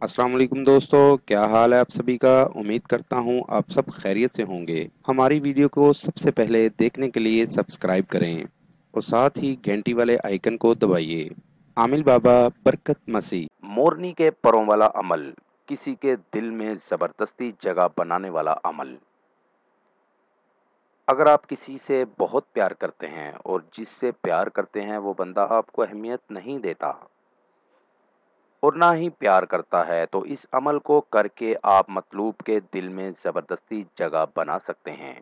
अस्सलाम वालेकुम दोस्तों, क्या हाल है आप सभी का। उम्मीद करता हूँ आप सब खैरियत से होंगे। हमारी वीडियो को सबसे पहले देखने के लिए सब्सक्राइब करें और साथ ही घंटी वाले आइकन को दबाइए। आमिल बाबा बरकत मसीह। मोरनी के परों वाला अमल, किसी के दिल में जबरदस्ती जगह बनाने वाला अमल। अगर आप किसी से बहुत प्यार करते हैं और जिससे प्यार करते हैं वो बंदा आपको अहमियत नहीं देता और ना ही प्यार करता है, तो इस अमल को करके आप मतलूब के दिल में ज़बरदस्ती जगह बना सकते हैं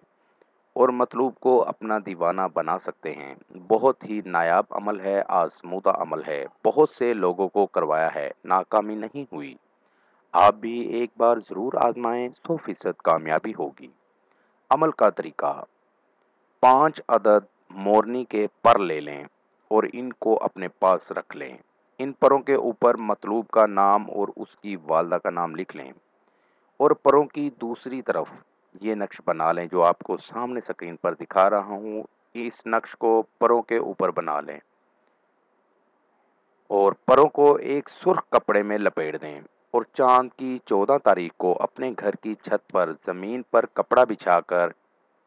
और मतलूब को अपना दीवाना बना सकते हैं। बहुत ही नायाब अमल है, आज़मूदा अमल है, बहुत से लोगों को करवाया है, नाकामी नहीं हुई। आप भी एक बार ज़रूर आजमाएं, 100% कामयाबी होगी। अमल का तरीका: 5 अदद मोरनी के पर ले लें और इनको अपने पास रख लें। इन परों के ऊपर मतलूब का नाम और उसकी वालदा का नाम लिख लें और परों की दूसरी तरफ ये नक्श बना लें जो आपको सामने स्क्रीन पर दिखा रहा हूँ। इस नक्श को परों के ऊपर बना लें और परों को एक सुर्ख कपड़े में लपेट दें और चाँद की 14 तारीख को अपने घर की छत पर ज़मीन पर कपड़ा बिछाकर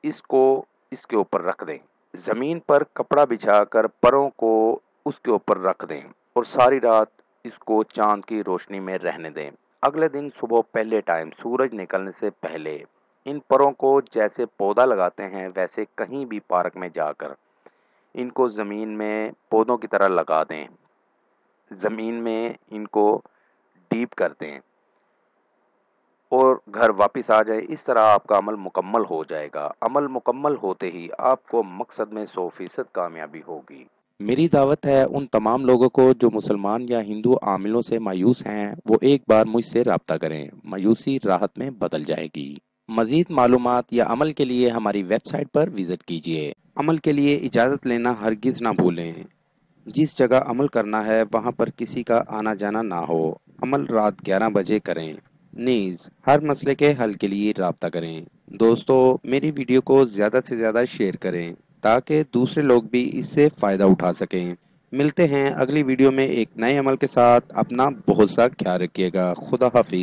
इसको इसके ऊपर रख दें। ज़मीन पर कपड़ा बिछाकर परों को उसके ऊपर रख दें और सारी रात इसको चाँद की रोशनी में रहने दें। अगले दिन सुबह पहले टाइम सूरज निकलने से पहले इन परों को जैसे पौधा लगाते हैं वैसे कहीं भी पार्क में जाकर इनको ज़मीन में पौधों की तरह लगा दें। ज़मीन में इनको डीप कर दें और घर वापस आ जाए। इस तरह आपका अमल मुकम्मल हो जाएगा। अमल मुकम्मल होते ही आपको मकसद में 100% कामयाबी होगी। मेरी दावत है उन तमाम लोगों को जो मुसलमान या हिंदू आमिलों से मायूस हैं, वो एक बार मुझसे राब्ता करें। मायूसी राहत में बदल जाएगी। मज़ीद मालूमात या अमल के लिए हमारी वेबसाइट पर विज़िट कीजिए। अमल के लिए इजाज़त लेना हरगिज़ ना भूलें। जिस जगह अमल करना है वहाँ पर किसी का आना जाना ना हो। अमल रात 11 बजे करें। नीज़ हर मसले के हल के लिए राब्ता करें। दोस्तों, मेरी वीडियो को ज़्यादा से ज़्यादा शेयर करें ताकि दूसरे लोग भी इससे फ़ायदा उठा सकें। मिलते हैं अगली वीडियो में एक नए अमल के साथ। अपना बहुत सा ख्याल रखिएगा। खुदा हाफिज़।